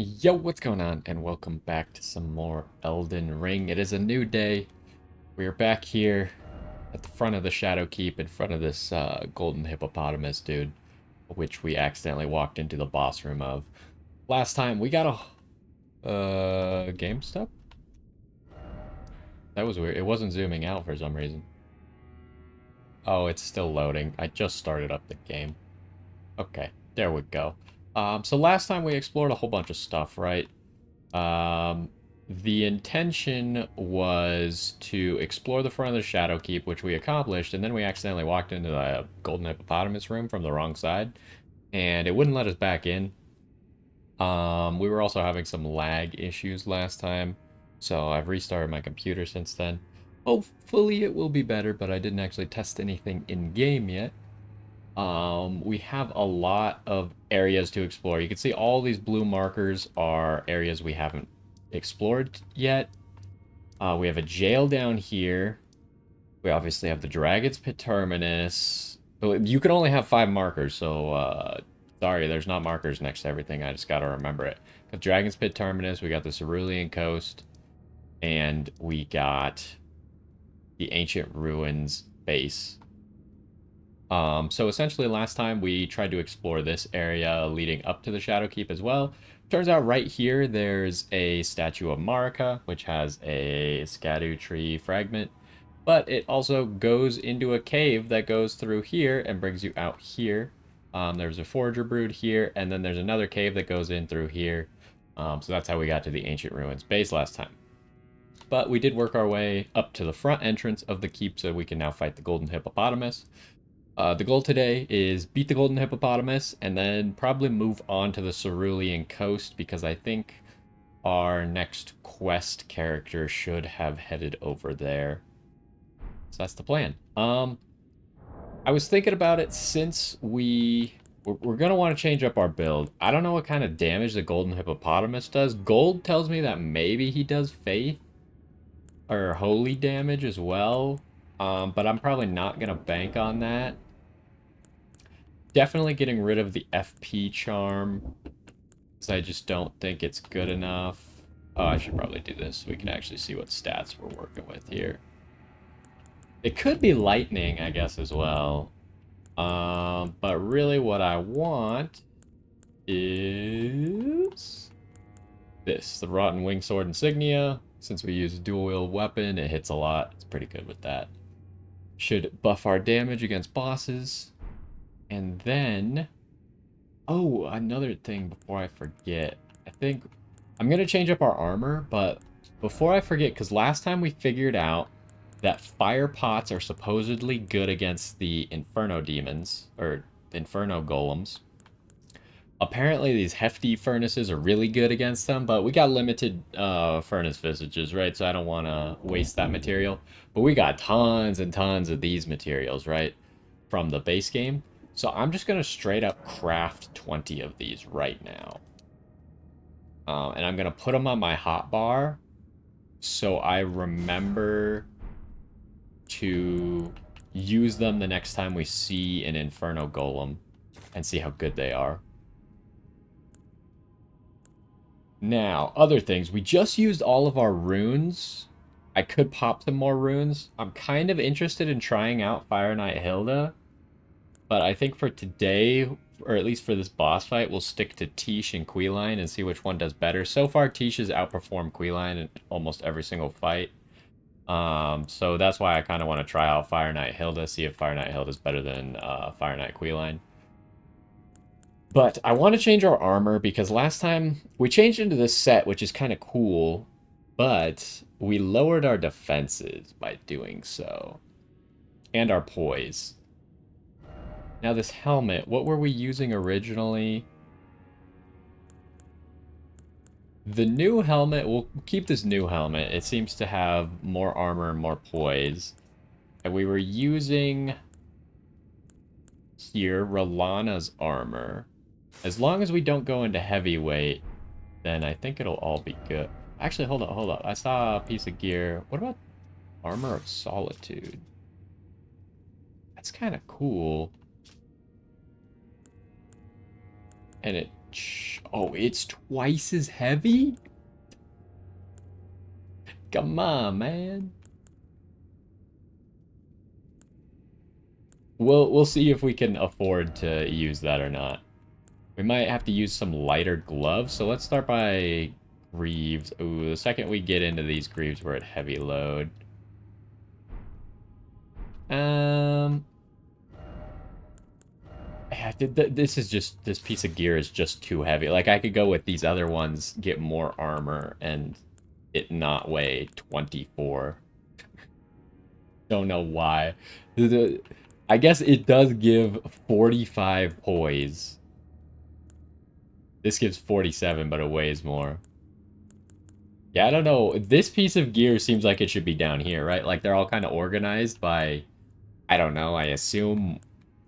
Yo, what's going on? And welcome back to some more Elden Ring. It is a new day. We're back here at the front of the Shadow Keep in front of this golden hippopotamus dude, which we accidentally walked into the boss room of. Last time we got a game step? That was weird. It wasn't zooming out for some reason. Oh, it's still loading. I just started up the game. Okay, there we go. So last time we explored a whole bunch of stuff, right? Um, the intention was to explore the front of the Shadow Keep, which we accomplished, and then we accidentally walked into the Golden Hippopotamus room from the wrong side, and it wouldn't let us back in. We were also having some lag issues last time, so I've restarted my computer since then. Hopefully it will be better, but I didn't actually test anything in-game yet. We have a lot of areas to explore. You can see all these blue markers are areas we haven't explored yet. We have a jail down here. We obviously have the Dragon's Pit Terminus. You can only have 5 markers, so sorry, there's not markers next to everything. I just gotta remember it. Got Dragon's Pit Terminus, we got the Cerulean Coast, and we got the Ancient Ruins base. So essentially last time we tried to explore this area leading up to the Shadow Keep as well. Turns out right here there's a statue of Marika, which has a Erdtree fragment, but it also goes into a cave that goes through here and brings you out here. There's a Forager Brood here, and then there's another cave that goes in through here. So that's how we got to the Ancient Ruins base last time. But we did work our way up to the front entrance of the keep so we can now fight the Golden Hippopotamus. The goal today is beat the Golden Hippopotamus and then probably move on to the Cerulean Coast because I think our next quest character should have headed over there. So that's the plan. I was thinking about it since we're gonna want to change up our build. I don't know what kind of damage the Golden Hippopotamus does. Gold tells me that maybe he does faith or holy damage as well. But I'm probably not gonna bank on that. Definitely getting rid of the FP charm, because I just don't think it's good enough. Oh, I should probably do this so we can actually see what stats we're working with here. It could be lightning, I guess, as well. But really what I want is this, the Rotten Wing Sword Insignia. Since we use a dual-wield weapon, it hits a lot. It's pretty good with that. Should buff our damage against bosses. And then, oh, another thing before I forget. I think I'm going to change up our armor, but before I forget, because last time we figured out that fire pots are supposedly good against the Inferno demons, or Inferno golems. Apparently these hefty furnaces are really good against them, but we got limited furnace visages, right? So I don't want to waste that material. But we got tons and tons of these materials, right? From the base game. So I'm just going to straight up craft 20 of these right now. And I'm going to put them on my hotbar so I remember to use them the next time we see an Inferno Golem and see how good they are. Now, other things. We just used all of our runes. I could pop some more runes. I'm kind of interested in trying out Fire Knight Hilda. But I think for today, or at least for this boss fight, we'll stick to Tiche and Queeline and see which one does better. So far, Tiche has outperformed Queeline in almost every single fight. So that's why I kind of want to try out Fire Knight Hilda, see if Fire Knight Hilda is better than Fire Knight Queeline. But I want to change our armor because last time we changed into this set, which is kind of cool, but we lowered our defenses by doing so. And our poise. Now this helmet, what were we using originally? The new helmet, we'll keep this new helmet. It seems to have more armor and more poise. And we were using here Rolana's armor. As long as we don't go into heavyweight, then I think it'll all be good. Actually, hold up, hold up. I saw a piece of gear. What about Armor of Solitude? That's kind of cool. And it Oh, it's twice as heavy? Come on, man. We'll see if we can afford to use that or not. We might have to use some lighter gloves, so let's start by greaves. Ooh, the second we get into these greaves, we're at heavy load. Um, yeah, this piece of gear is just too heavy. Like, I could go with these other ones, get more armor, and it not weigh 24. Don't know why. I guess it does give 45 poise. This gives 47, but it weighs more. Yeah, I don't know. This piece of gear seems like it should be down here, right? Like they're all kind of organized by, I don't know, I assume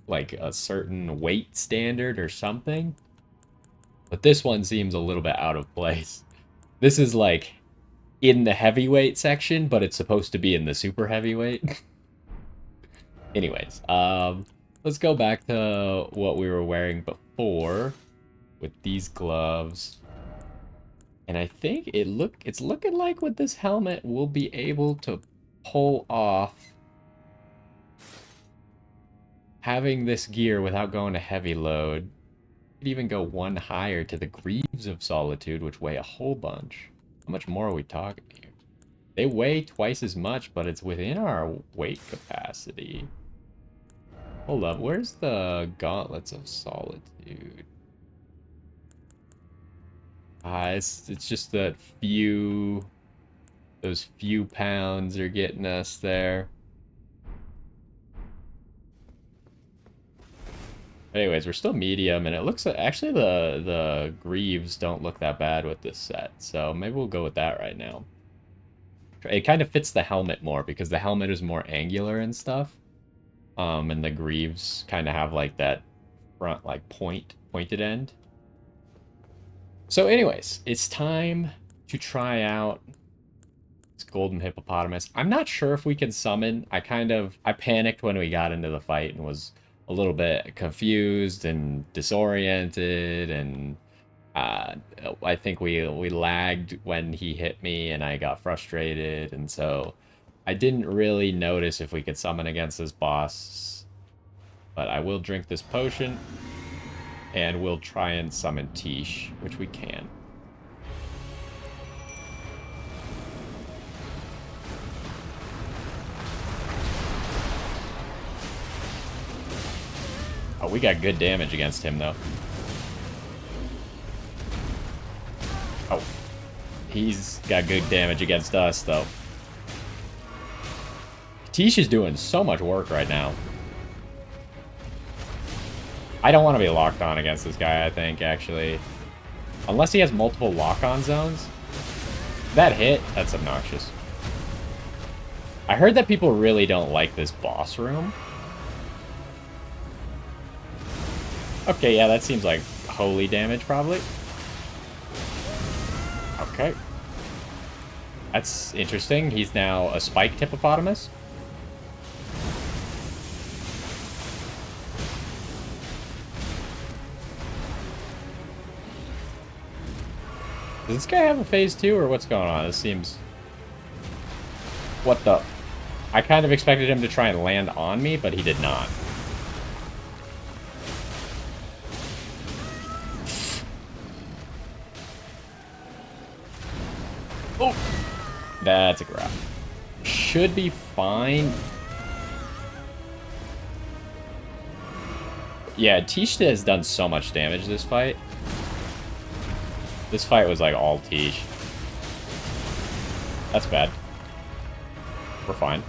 like a certain weight standard or something. But this one seems a little bit out of place. This is like in the heavyweight section, but it's supposed to be in the super heavyweight. Anyways, let's go back to what we were wearing before with these gloves. And I think it's looking like with this helmet we'll be able to pull off having this gear without going to heavy load. Could even go one higher to the Greaves of Solitude, which weigh a whole bunch. How much more are we talking here? They weigh twice as much, but it's within our weight capacity. Hold up, where's the Gauntlets of Solitude? It's just that those few pounds are getting us there. Anyways, we're still medium, and it looks like actually the greaves don't look that bad with this set, so maybe we'll go with that right now. It kind of fits the helmet more because the helmet is more angular and stuff, and the greaves kind of have like that front like pointed end. So, anyways, it's time to try out this golden hippopotamus. I'm not sure if we can summon. I panicked when we got into the fight and was a little bit confused and disoriented, and uh, I think we lagged when he hit me, and I got frustrated, and so I didn't really notice if we could summon against this boss. But I will drink this potion, and we'll try and summon Tish, which we can. Oh, we got good damage against him, though. Oh, he's got good damage against us, though. Tish is doing so much work right now. I don't want to be locked on against this guy, I think, actually. Unless he has multiple lock-on zones. That hit, that's obnoxious. I heard that people really don't like this boss room. Okay, yeah, that seems like holy damage, probably. Okay. That's interesting. He's now a spiked hippopotamus. Does this guy have a phase 2, or what's going on? This seems... What the... I kind of expected him to try and land on me, but he did not. Oh! That's a grab. Should be fine. Yeah, Tishta has done so much damage this fight. This fight was like all Tish. That's bad. We're fine.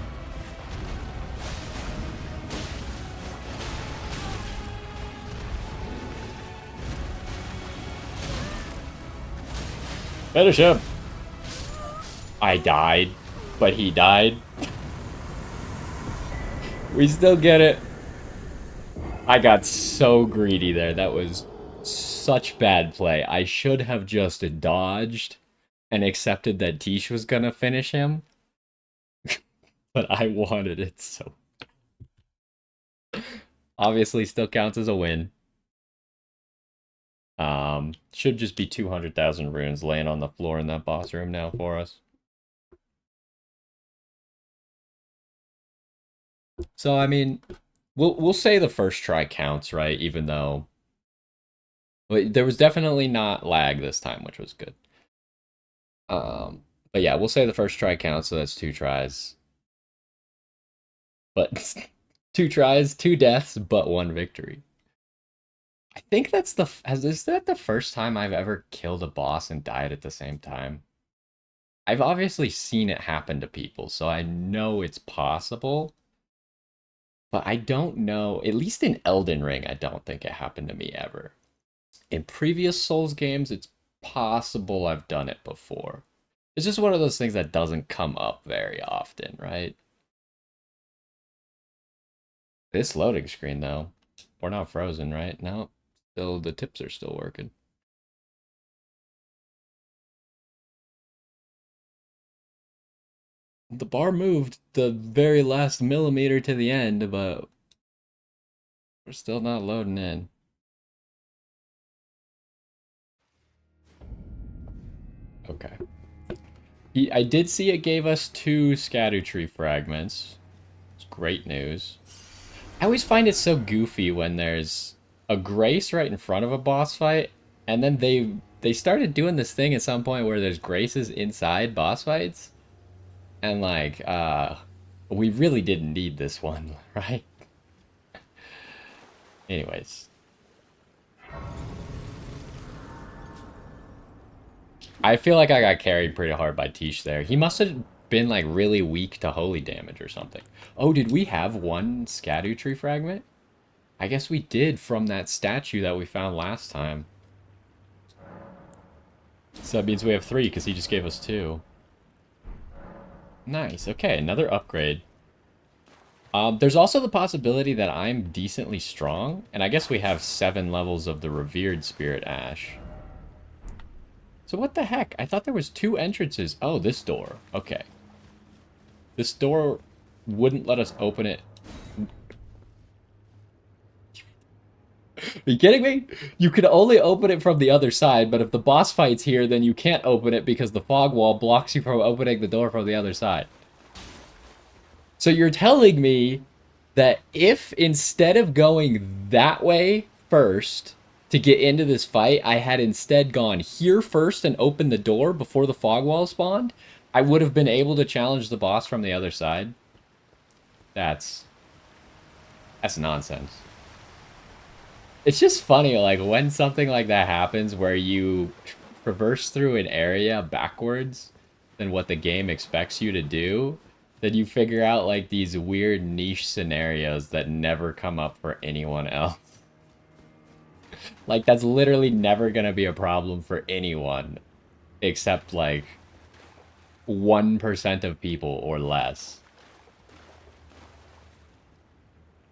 Finish him! I died, but he died. We still get it. I got so greedy there. That was such bad play. I should have just dodged and accepted that Tish was gonna finish him. But I wanted it so... Obviously still counts as a win. Should just be 200,000 runes laying on the floor in that boss room now for us. So, I mean, we'll say the first try counts, right? Even though there was definitely not lag this time, which was good. But yeah, we'll say the first try counts, so that's 2 tries. But 2 tries, 2 deaths, but 1 victory. I think that's is that the first time I've ever killed a boss and died at the same time? I've obviously seen it happen to people, so I know it's possible. But I don't know, at least in Elden Ring, I don't think it happened to me ever. In previous Souls games, it's possible I've done it before. It's just one of those things that doesn't come up very often, right? This loading screen, though, we're not frozen, right? No, still the tips are still working. The bar moved the very last millimeter to the end, but we're still not loading in. Okay. I did see it gave us 2 Erdtree fragments. It's great news. I always find it so goofy when there's a grace right in front of a boss fight, and then they started doing this thing at some point where there's graces inside boss fights, and like we really didn't need this one, right? Anyways, I feel like I got carried pretty hard by Tish there. He must have been like really weak to holy damage or something. Oh, did we have 1 Erdtree fragment? I guess we did from that statue that we found last time. So that means we have 3 because he just gave us 2. Nice. Okay, another upgrade. There's also the possibility that I'm decently strong, and I guess we have 7 levels of the Revered Spirit Ash. So what the heck? I thought there was 2 entrances. Oh, this door. Okay. This door wouldn't let us open it. Are you kidding me? You can only open it from the other side, but if the boss fight's here, then you can't open it because the fog wall blocks you from opening the door from the other side. So you're telling me that if instead of going that way first to get into this fight, I had instead gone here first and opened the door before the fog wall spawned, I would have been able to challenge the boss from the other side? That's nonsense. It's just funny, like, when something like that happens where you traverse through an area backwards than what the game expects you to do, then you figure out, like, these weird niche scenarios that never come up for anyone else. Like, that's literally never gonna be a problem for anyone, except, like, 1% of people or less.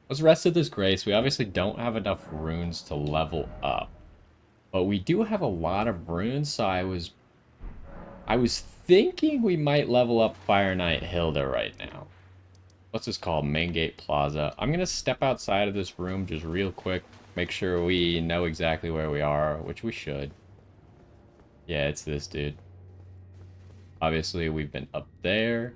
What's the rest of this grace? We obviously don't have enough runes to level up. But we do have a lot of runes, so I was thinking we might level up Fire Knight Hilda right now. What's this called? Main Gate Plaza. I'm gonna step outside of this room just real quick. Make sure we know exactly where we are, which we should. Yeah, it's this dude. Obviously, we've been up there.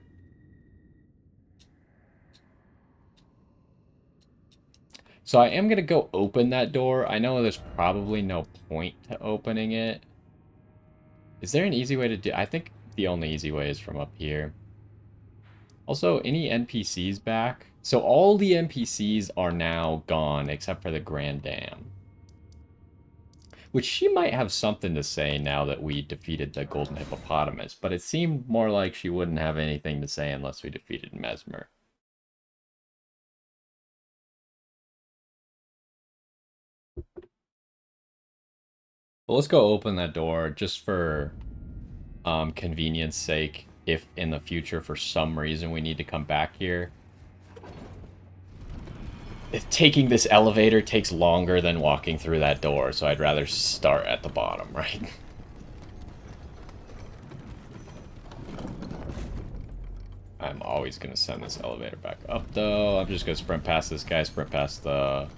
So I am going to go open that door. I know there's probably no point to opening it. Is there an easy way to do... I think the only easy way is from up here. Also, any NPCs back? So all the NPCs are now gone except for the Grand Dam. Which she might have something to say now that we defeated the Golden Hippopotamus, but it seemed more like she wouldn't have anything to say unless we defeated Mesmer. But let's go open that door just for convenience sake. If in the future, for some reason, we need to come back here. Taking this elevator takes longer than walking through that door, so I'd rather start at the bottom, right? I'm always going to send this elevator back up, though. I'm just going to sprint past this guy, sprint past the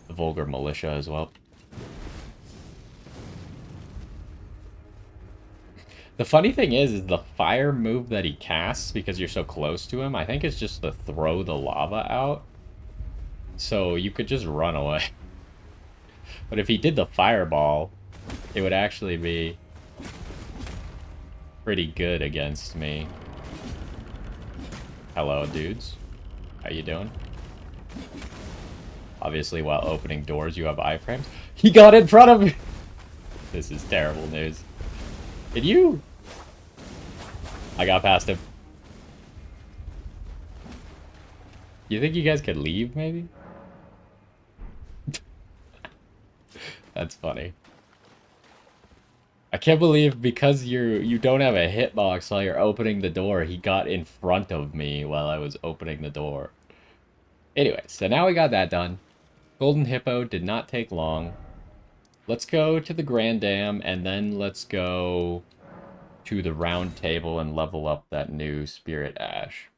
vulgar militia as well. The funny thing is the fire move that he casts, because you're so close to him, I think it's just to throw the lava out. So you could just run away. But if he did the fireball, it would actually be pretty good against me. Hello, dudes. How you doing? Obviously, while opening doors, you have iframes. He got in front of me! This is terrible news. Did you? I got past him. You think you guys could leave, maybe? That's funny. I can't believe because you don't have a hitbox while you're opening the door, he got in front of me while I was opening the door. Anyway, so now we got that done. Golden Hippo did not take long. Let's go to the Grand Dam, and then let's go to the Round Table and level up that new Spirit Ash.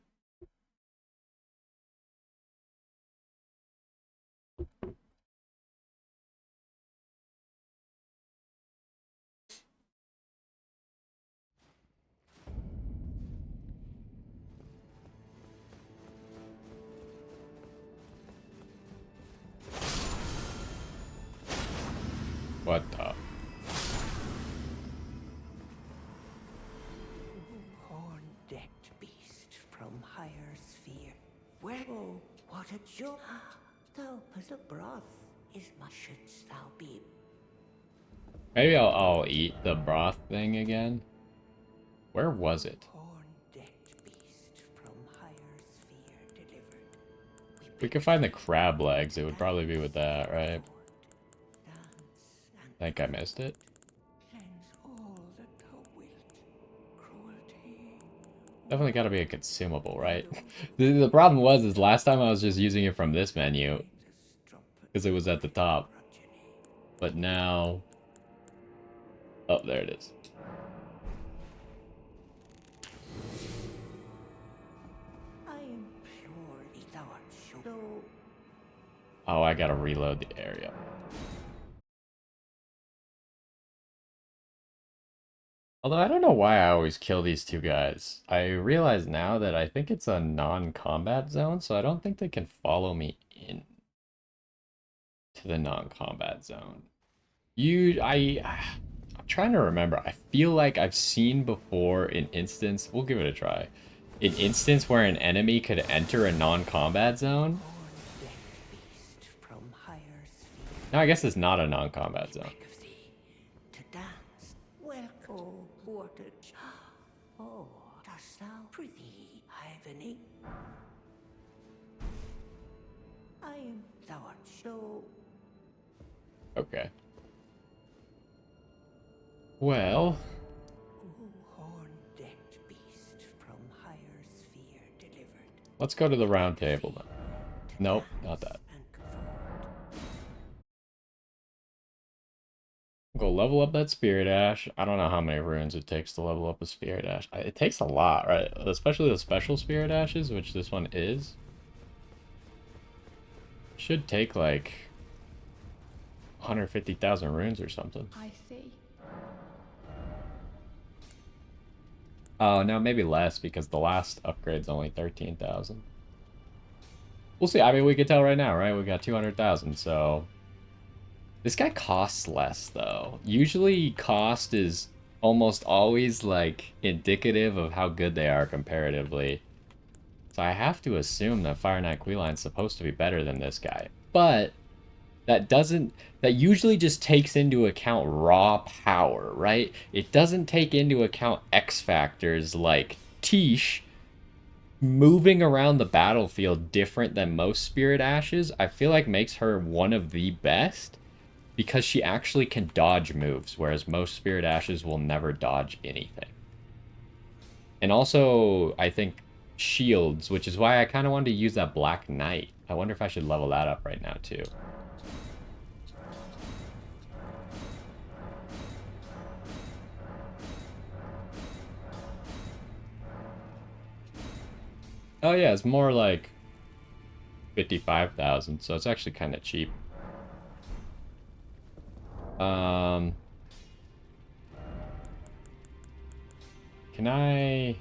What the? Horn-decked beast from higher sphere. Well, oh, what a joke! Thou as a broth is my shouldst thou be. Maybe I'll eat the broth thing again. Where was it? Horn-decked beast from higher sphere delivered. We could find the crab legs. It would probably be with that, right? I think I missed it. Definitely gotta be a consumable, right? The problem is last time I was just using it from this menu. Because it was at the top. But now... Oh, there it is. Oh, I gotta reload the area. Although I don't know why I always kill these two guys. I realize now that I think it's a non-combat zone, so I don't think they can follow me in to the non-combat zone. I'm trying to remember. I feel like I've seen before an instance, we'll give it a try, an instance where an enemy could enter a non-combat zone. No, I guess it's not a non-combat zone. Oh, dost thou prithee, Ivany? I am thou art so. Okay. Well. Horn-decked beast from higher sphere delivered. Let's go to the round table then. Nope, not that. Go level up that Spirit Ash. I don't know how many runes it takes to level up a Spirit Ash. It takes a lot, right? Especially the special Spirit Ashes, which this one is. Should take like 150,000 runes or something. I see. Oh, no, maybe less because the last upgrade's only 13,000. We'll see. I mean, we can tell right now, right? We got 200,000, so... This guy costs less, though. Usually, cost is almost always, like, indicative of how good they are comparatively. So I have to assume that Fire Knight Queline's supposed to be better than this guy. But that doesn't... That usually just takes into account raw power, right? It doesn't take into account X factors like Tish moving around the battlefield different than most Spirit Ashes. I feel like makes her one of the best. Because she actually can dodge moves, whereas most Spirit Ashes will never dodge anything. And also, I think, shields, which is why I kind of wanted to use that Black Knight. I wonder if I should level that up right now, too. Oh yeah, it's more like 55,000, so it's actually kind of cheap. Can I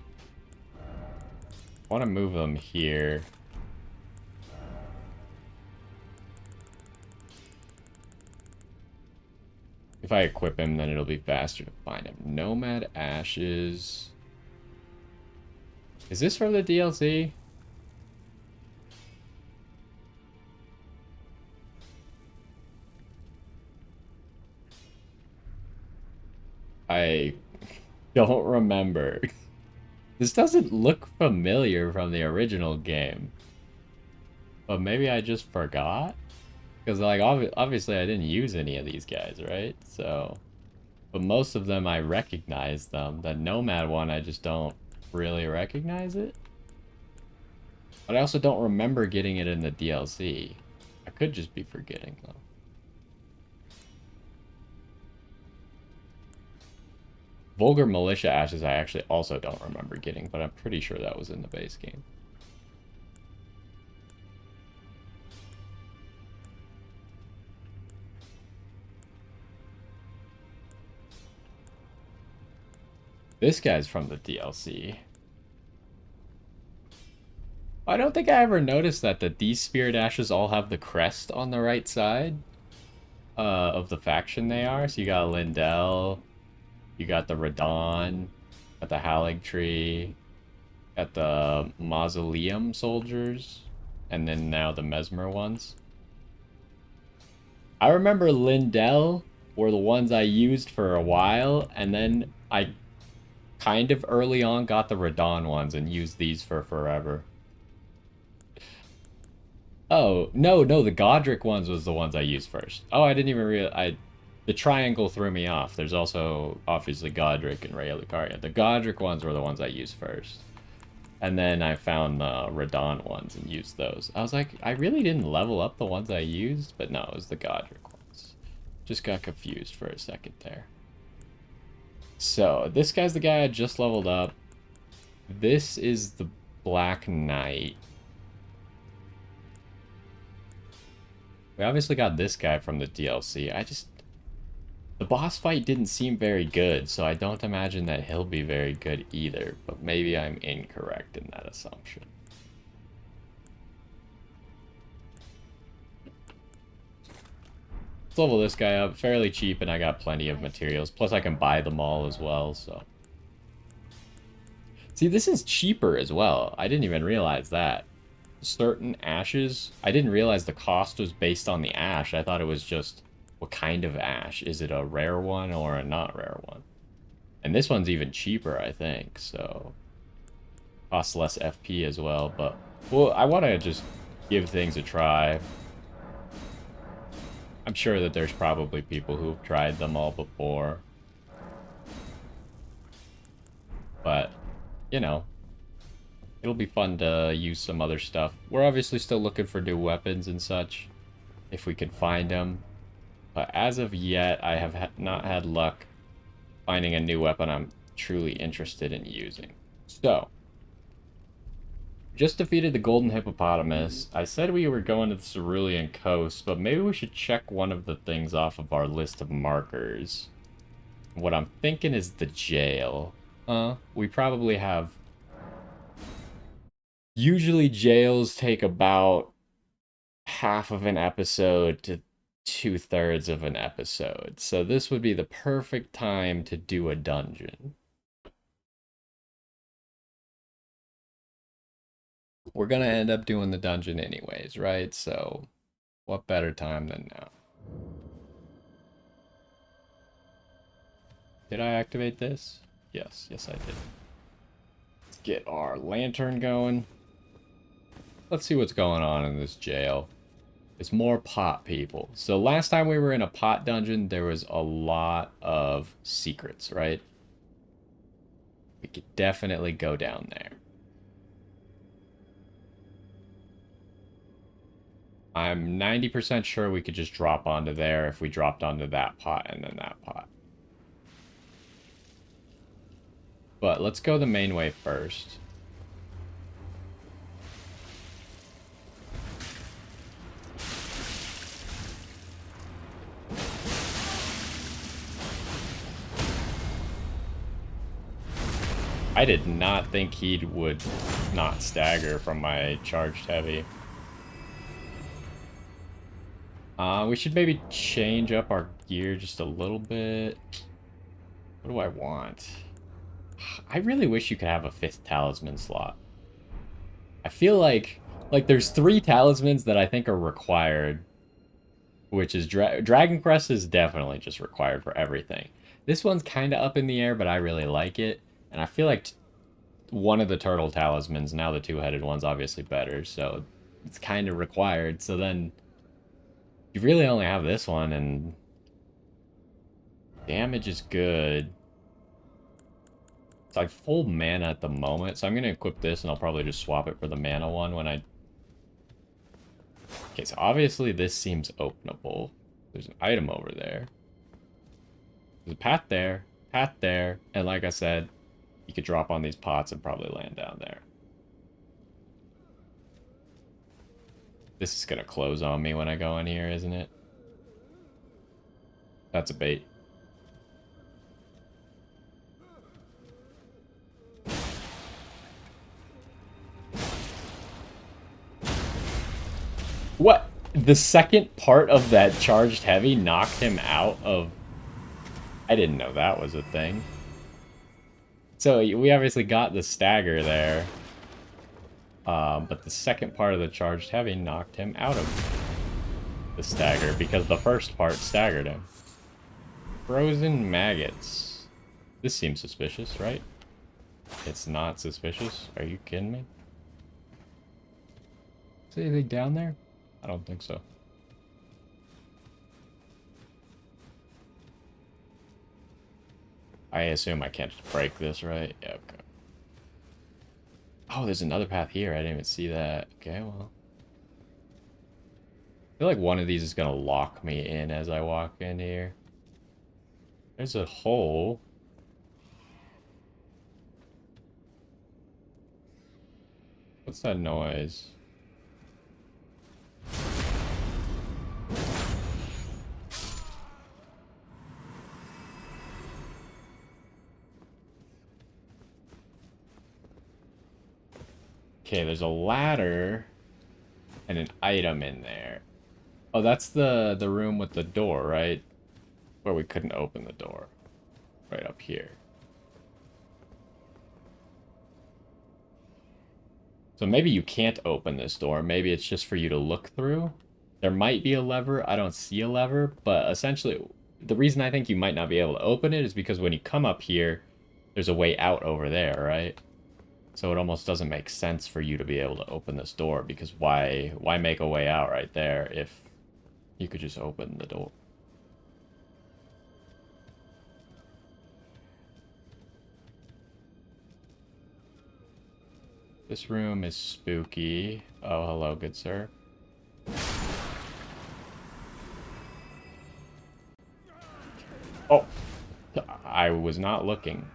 want to move them here. If I equip him, then it'll be faster to find him. Nomad Ashes. Is this from the DLC? I don't remember. This doesn't look familiar from the original game. But maybe I just forgot? Because, like, obviously I didn't use any of these guys, right? So... But most of them I recognize them. The Nomad one, I just don't really recognize it. But I also don't remember getting it in the DLC. I could just be forgetting, though. Vulgar Militia Ashes I actually also don't remember getting, but I'm pretty sure that was in the base game. This guy's from the DLC. I don't think I ever noticed that these Spirit Ashes all have the crest on the right side of the faction they are. So you got Lindell, you got the Radon, got the Erdtree, got the Mausoleum soldiers, and then now the Mesmer ones. I remember Lindell were the ones I used for a while, and then I kind of early on got the Radon ones and used these for forever. Oh, no, the Godric ones was the ones I used first. Oh, I didn't even realize... The triangle threw me off. There's also, obviously, Godric and Raya Lucaria. The Godric ones were the ones I used first. And then I found the Radon ones and used those. I was like, I really didn't level up the ones I used, but no, it was the Godric ones. Just got confused for a second there. So, this guy's the guy I just leveled up. This is the Black Knight. We obviously got this guy from the DLC. The boss fight didn't seem very good, so I don't imagine that he'll be very good either, but maybe I'm incorrect in that assumption. Let's level this guy up fairly cheap, and I got plenty of materials. Plus, I can buy them all as well, so... See, this is cheaper as well. I didn't even realize that. Certain ashes, I didn't realize the cost was based on the ash. I thought it was just what kind of ash. Is it a rare one or a not rare one? And this one's even cheaper, I think, so costs less FP as well. But well, I want to just give things a try. I'm sure that there's probably people who've tried them all before, but you know, it'll be fun to use some other stuff. We're obviously still looking for new weapons and such, if we can find them. But as of yet, I have not had luck finding a new weapon I'm truly interested in using. So, just defeated the Golden Hippopotamus. I said we were going to the Cerulean Coast, but maybe we should check one of the things off of our list of markers. What I'm thinking is the jail. We probably have... Usually jails take about half of an episode to 2/3 of an episode. So this would be the perfect time to do a dungeon. We're gonna end up doing the dungeon anyways, right? So what better time than now? Did I activate this? Yes, I did. Let's get our lantern going. Let's see what's going on in this jail. It's more pot people. So last time we were in a pot dungeon, there was a lot of secrets, right? We could definitely go down there. I'm 90% sure we could just drop onto there if we dropped onto that pot and then that pot. But let's go the main way first. I did not think he would not stagger from my charged heavy. We should maybe change up our gear just a little bit. What do I want? I really wish you could have a 5th talisman slot. I feel like there's 3 talismans that I think are required, which is Dragon Crest is definitely just required for everything. This one's kind of up in the air, but I really like it, and I feel like one of the turtle talismans, now the 2-headed one's obviously better, so it's kind of required. So then you really only have this one, and damage is good. It's like full mana at the moment, so I'm going to equip this, and I'll probably just swap it for the mana one when I... Okay, so obviously this seems openable. There's an item over there. There's a path there, and like I said, you could drop on these pots and probably land down there. This is going to close on me when I go in here, isn't it? That's a bait. What? The second part of that charged heavy knocked him out of... I didn't know that was a thing. So we obviously got the stagger there. But the second part of the charged heavy knocked him out of the stagger because the first part staggered him. Frozen maggots. This seems suspicious, right? It's not suspicious. Are you kidding me? Is there anything down there? I don't think so. I assume I can't just break this, right? Yeah, okay. Oh, there's another path here. I didn't even see that. Okay, well. I feel like one of these is going to lock me in as I walk in here. There's a hole. What's that noise? Okay, there's a ladder and an item in there. Oh, that's the room with the door, right? Where we couldn't open the door. Right up here. So maybe you can't open this door. Maybe it's just for you to look through. There might be a lever. I don't see a lever, but essentially the reason I think you might not be able to open it is because when you come up here, there's a way out over there, right? So it almost doesn't make sense for you to be able to open this door, because why make a way out right there if you could just open the door? This room is spooky. Oh, hello, good sir. Oh, I was not looking.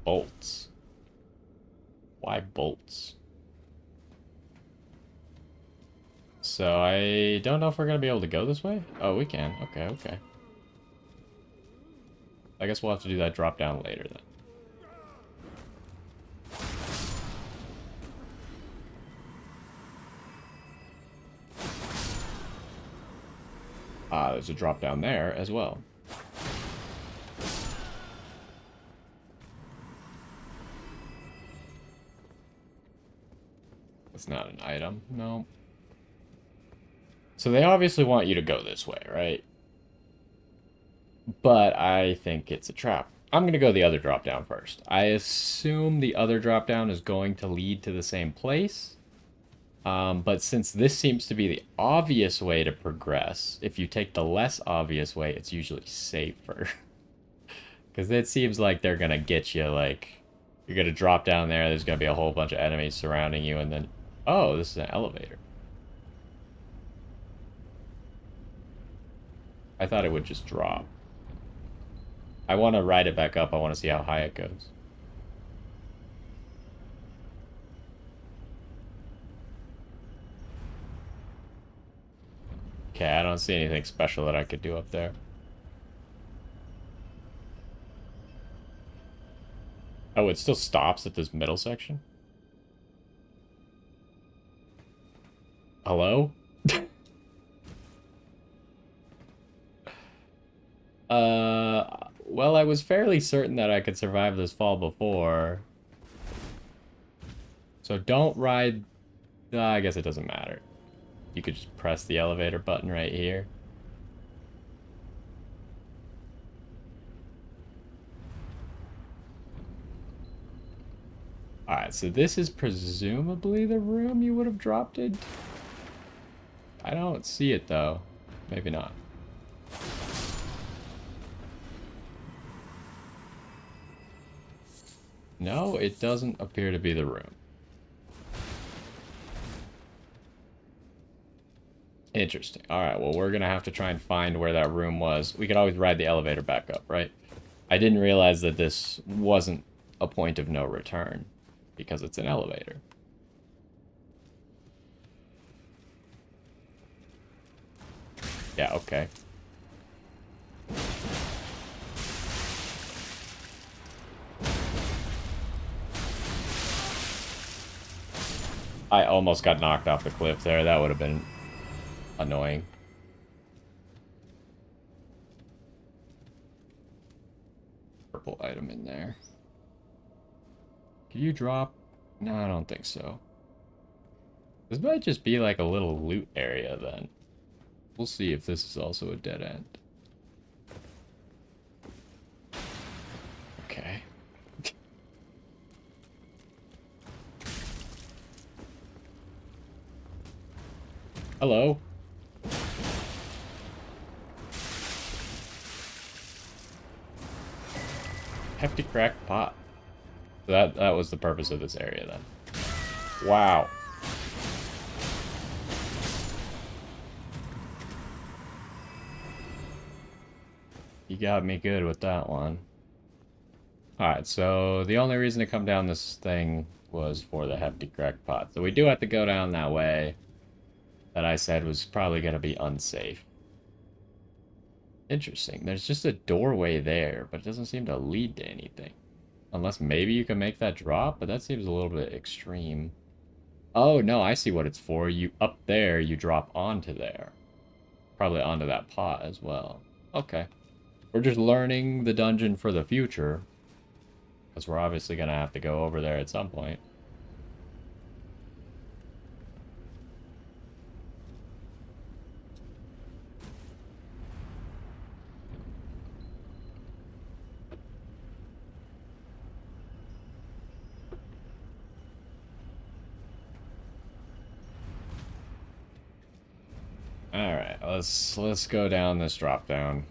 Bolts. Why bolts? So I don't know if we're going to be able to go this way. Oh, we can. Okay, okay. I guess we'll have to do that drop down later then. There's a drop down there as well. That's not an item. No. So they obviously want you to go this way, right? But I think it's a trap. I'm going to go the other drop down first. I assume the other drop down is going to lead to the same place. But since this seems to be the obvious way to progress, if you take the less obvious way, it's usually safer. Because it seems like they're going to get you, like, you're going to drop down there, there's going to be a whole bunch of enemies surrounding you, and then, oh, this is an elevator. I thought it would just drop. I want to ride it back up. I want to see how high it goes. Okay, I don't see anything special that I could do up there. Oh, it still stops at this middle section? Hello? Well, I was fairly certain that I could survive this fall before. So don't ride... I guess it doesn't matter. You could just press the elevator button right here. Alright, so this is presumably the room you would have dropped it. I don't see it, though. Maybe not. No, it doesn't appear to be the room. Interesting. Alright, well, we're gonna have to try and find where that room was. We could always ride the elevator back up, right? I didn't realize that this wasn't a point of no return, because it's an elevator. Yeah, okay. I almost got knocked off the cliff there. That would have been annoying. Purple item in there. Can you drop? No, I don't think so. This might just be like a little loot area then. We'll see if this is also a dead end. Okay. Hello. Hefty cracked pot. That was the purpose of this area then. Wow. You got me good with that one. Alright, so the only reason to come down this thing was for the hefty cracked pot. So we do have to go down that way that I said was probably going to be unsafe. Interesting. There's just a doorway there, but it doesn't seem to lead to anything. Unless maybe you can make that drop, but that seems a little bit extreme. Oh, no, I see what it's for. You up there, you drop onto there. Probably onto that pot as well. Okay. We're just learning the dungeon for the future. Because we're obviously going to have to go over there at some point. Alright, let's go down this drop down.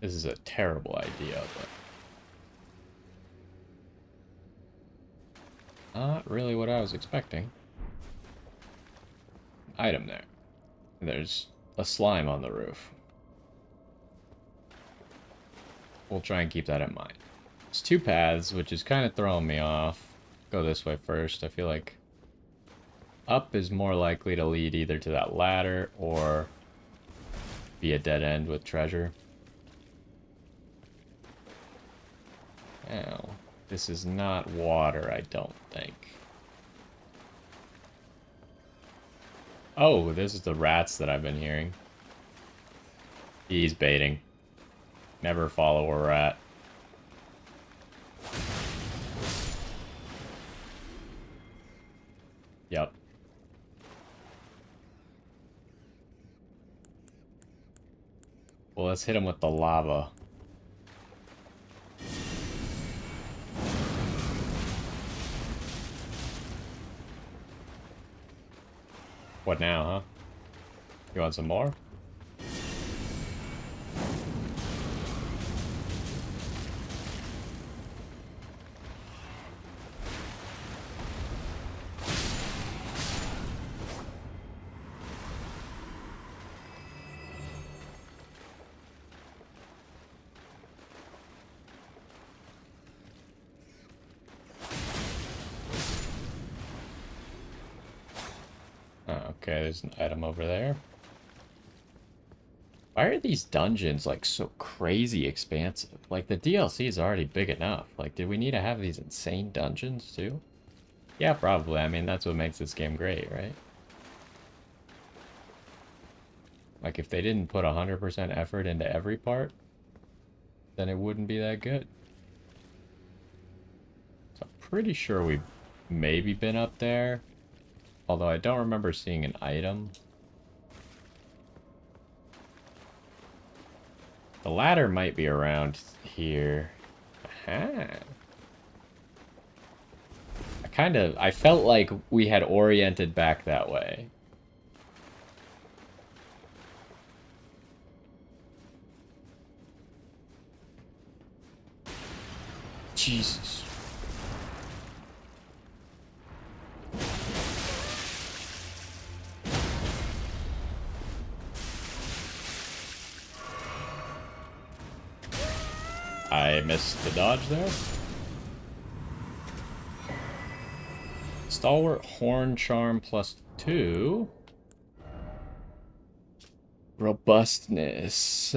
This is a terrible idea, but not really what I was expecting. Item there. There's a slime on the roof. We'll try and keep that in mind. It's two paths, which is kind of throwing me off. Go this way first. I feel like up is more likely to lead either to that ladder or be a dead end with treasure. Ow. This is not water, I don't think. Oh, this is the rats that I've been hearing. He's baiting. Never follow a rat. Yep. Well, let's hit him with the lava. What now, huh? You want some more? Okay, there's an item over there. Why are these dungeons, like, so crazy expansive? Like, the DLC is already big enough. Like, did we need to have these insane dungeons, too? Yeah, probably. I mean, that's what makes this game great, right? Like, if they didn't put 100% effort into every part, then it wouldn't be that good. So I'm pretty sure we've maybe been up there. Although I don't remember seeing an item. The ladder might be around here. Aha. I felt like we had oriented back that way. Jesus. I missed the dodge there. Stalwart Horn Charm +2. Robustness.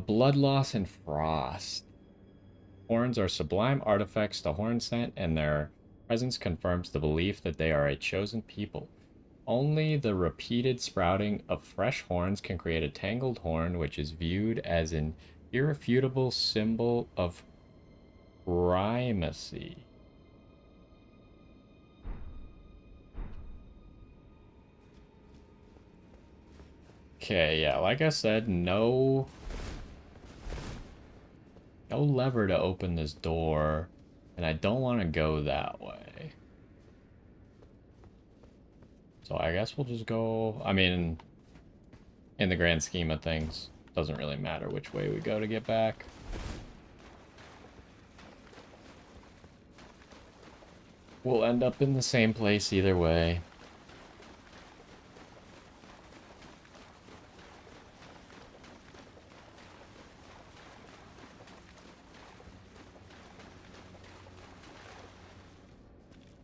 Blood Loss and Frost. Horns are sublime artifacts to horn scent, and their presence confirms the belief that they are a chosen people. Only the repeated sprouting of fresh horns can create a tangled horn, which is viewed as an irrefutable symbol of primacy. Okay, yeah, like I said, no lever to open this door, and I don't want to go that way. So I guess we'll just go, I mean, in the grand scheme of things, doesn't really matter which way we go to get back. We'll end up in the same place either way.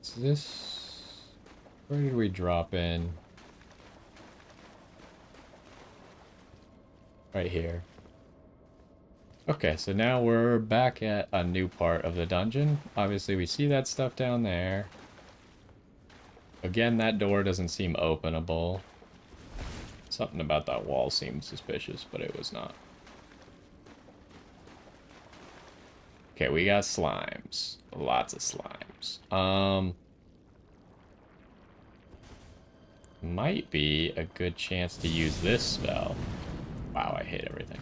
Is this... Where did we drop in? Right here. Okay, so now we're back at a new part of the dungeon. Obviously, we see that stuff down there. Again, that door doesn't seem openable. Something about that wall seemed suspicious, but it was not. Okay, we got slimes. Lots of slimes. Might be a good chance to use this spell. Wow, I hate everything.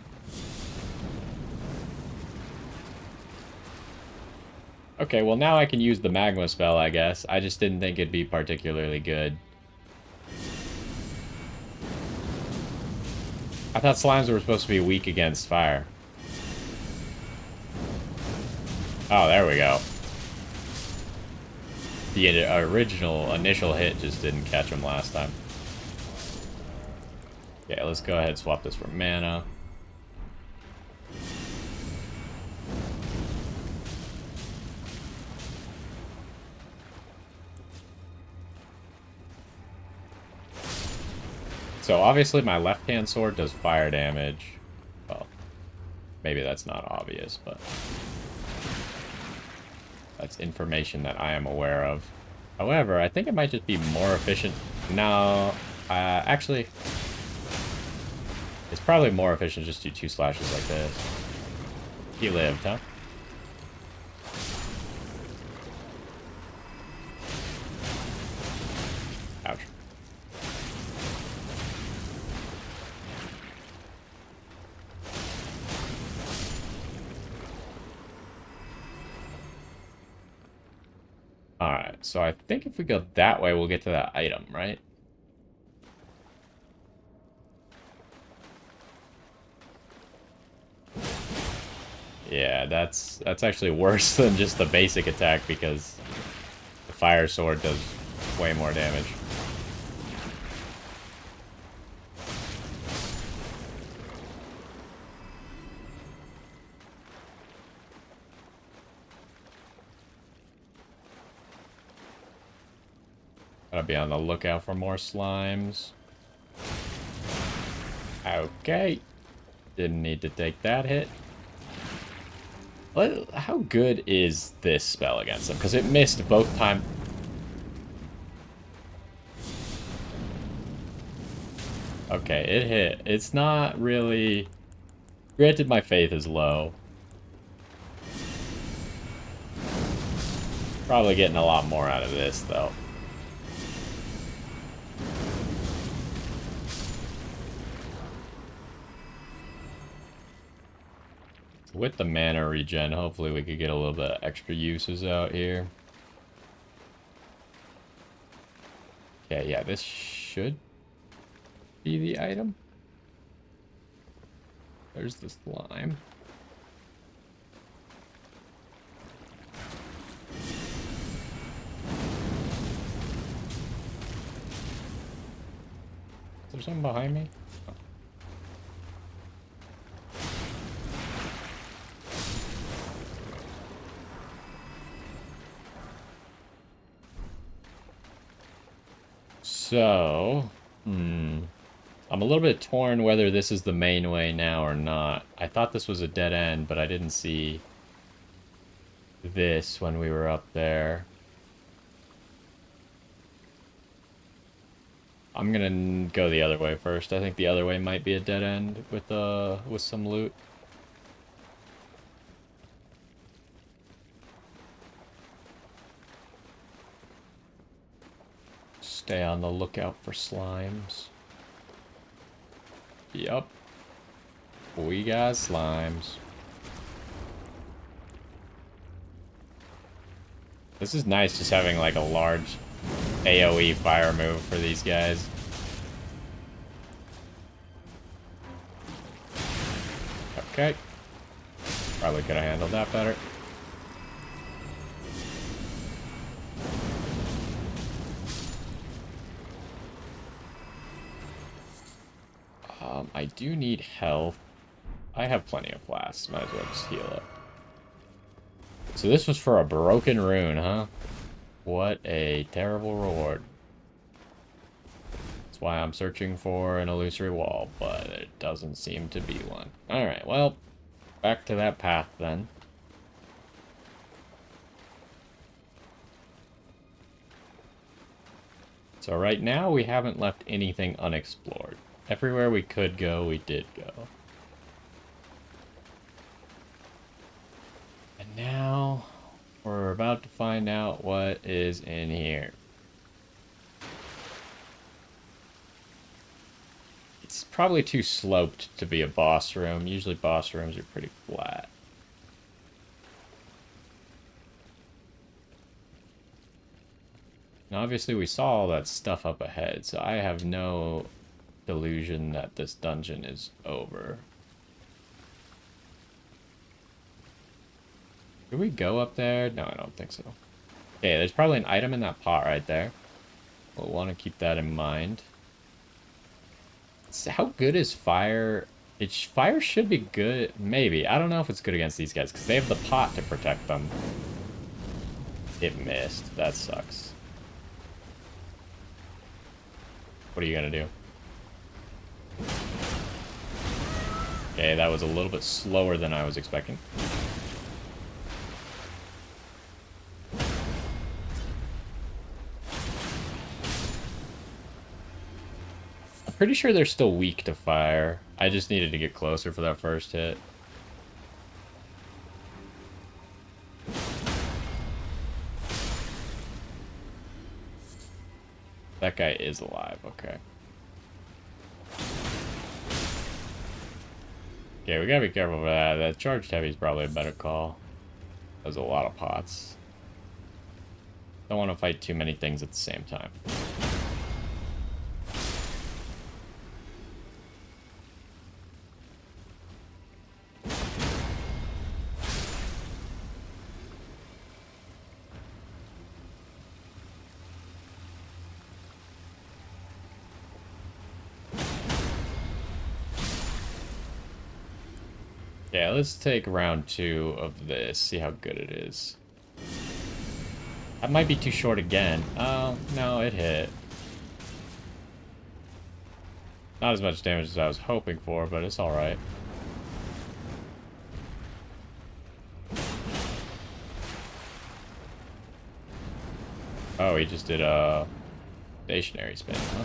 Okay, well now I can use the magma spell, I guess. I just didn't think it'd be particularly good. I thought slimes were supposed to be weak against fire. Oh, there we go. The original initial hit just didn't catch him last time. Okay, let's go ahead and swap this for mana. So obviously my left-hand sword does fire damage. Well, maybe that's not obvious, but that's information that I am aware of. However, I think it might just be more efficient. No, actually, it's probably more efficient just to do 2 slashes like this. He lived, huh? Ouch. Alright, so I think if we go that way, we'll get to that item, right? Yeah, that's actually worse than just the basic attack because the fire sword does way more damage. Gotta be on the lookout for more slimes. Okay. Didn't need to take that hit. How good is this spell against them? Because it missed both times. Okay, it hit. It's not really... Granted, my faith is low. Probably getting a lot more out of this, though. With the mana regen, hopefully we could get a little bit of extra uses out here. Okay, yeah, this should be the item. There's the slime. Is there something behind me? Oh. So, I'm a little bit torn whether this is the main way now or not. I thought this was a dead end, but I didn't see this when we were up there. I'm gonna go the other way first. I think the other way might be a dead end with some loot. Stay on the lookout for slimes. Yup. We got slimes. This is nice just having like a large AoE fire move for these guys. Okay. Probably could have handled that better. I do need health. I have plenty of flasks. Might as well just heal up. So this was for a broken rune, huh? What a terrible reward. That's why I'm searching for an illusory wall, but it doesn't seem to be one. Alright, well, back to that path then. So right now we haven't left anything unexplored. Everywhere we could go, we did go. And now we're about to find out what is in here. It's probably too sloped to be a boss room. Usually boss rooms are pretty flat. And obviously we saw all that stuff up ahead, so I have no delusion that this dungeon is over. Did we go up there? No, I don't think so. Okay, there's probably an item in that pot right there. We'll want to keep that in mind. So how good is fire? Fire should be good. Maybe. I don't know if it's good against these guys, because they have the pot to protect them. It missed. That sucks. What are you going to do? Okay, that was a little bit slower than I was expecting. I'm pretty sure they're still weak to fire. I just needed to get closer for that first hit. That guy is alive, okay. Okay, we gotta be careful for that. That charged heavy is probably a better call. There's a lot of pots. Don't want to fight too many things at the same time. Yeah, let's take round 2 of this, see how good it is. That might be too short again. Oh, no, it hit. Not as much damage as I was hoping for, but it's alright. Oh, he just did a stationary spin, huh?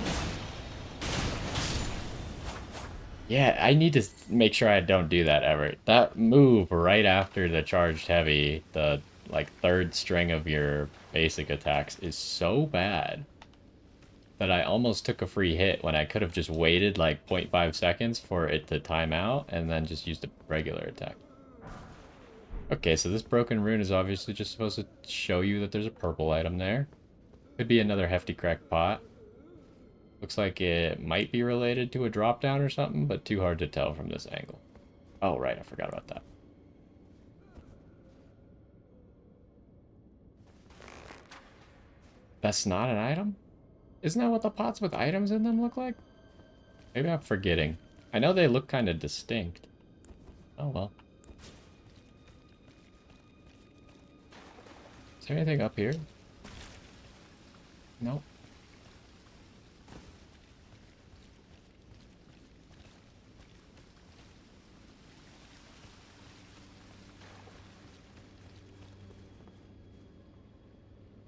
Yeah, I need to make sure I don't do that ever. That move right after the charged heavy, the like third string of your basic attacks is so bad that I almost took a free hit when I could have just waited like 0.5 seconds for it to time out and then just used a regular attack. Okay, so this broken rune is obviously just supposed to show you that there's a purple item there. Could be another hefty cracked pot. Looks like it might be related to a drop down or something, but too hard to tell from this angle. Oh, right, I forgot about that. That's not an item? Isn't that what the pots with items in them look like? Maybe I'm forgetting. I know they look kind of distinct. Oh, well. Is there anything up here? Nope.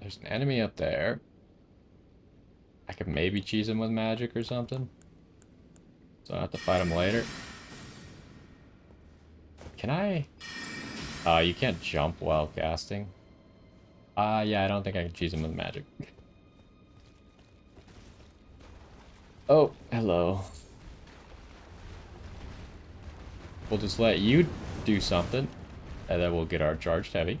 There's an enemy up there. I could maybe cheese him with magic or something. So I have to fight him later. Can I? You can't jump while casting. Yeah, I don't think I can cheese him with magic. Oh, hello. We'll just let you do something, and then we'll get our charged heavy.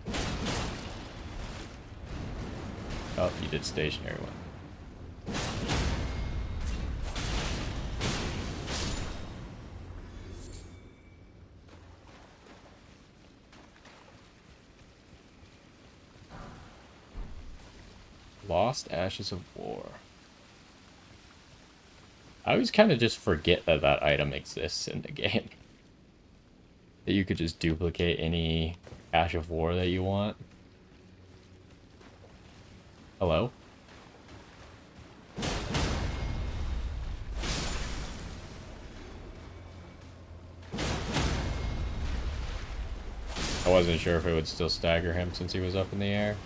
Oh, you did stationary one. Lost Ashes of War. I always kind of just forget that that item exists in the game. That you could just duplicate any Ash of War that you want. Hello? I wasn't sure if it would still stagger him since he was up in the air.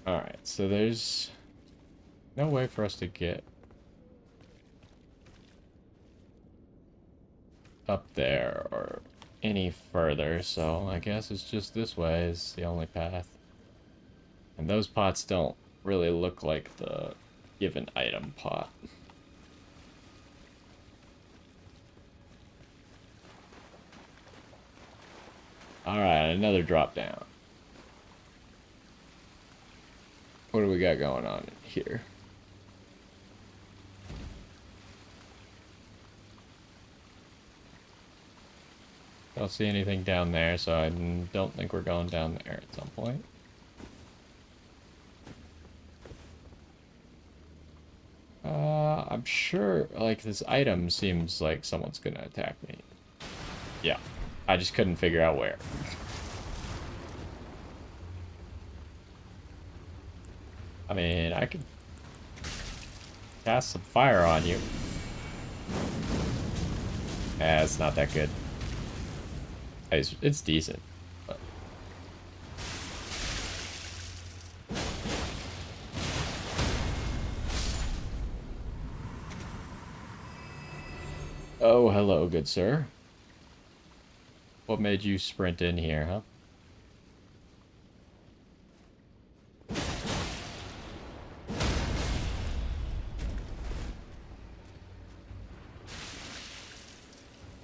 Alright, so there's no way for us to get up there or any further, so I guess it's just this way is the only path. And those pots don't really look like the given item pot. Alright, another drop down. What do we got going on here? Don't see anything down there, so I don't think we're going down there at some point. I'm sure, like, this item seems like someone's gonna attack me. Yeah, I just couldn't figure out where. I mean, I could cast some fire on you. It's not that good. It's decent. But... Oh, hello, good sir. What made you sprint in here, huh?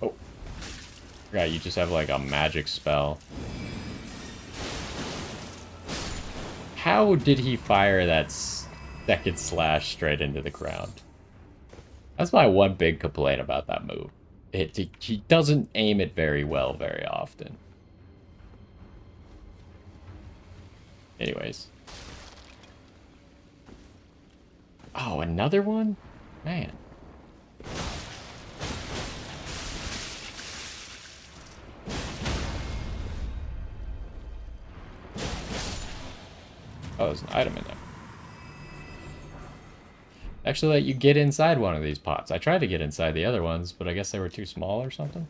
Oh. Yeah, you just have like a magic spell. How did he fire that second slash straight into the ground? That's my one big complaint about that move. He doesn't aim it very well very often. Anyways. Oh, another one? Man. Oh, there's an item in there. Actually let you get inside one of these pots. I tried to get inside the other ones, but I guess they were too small or something.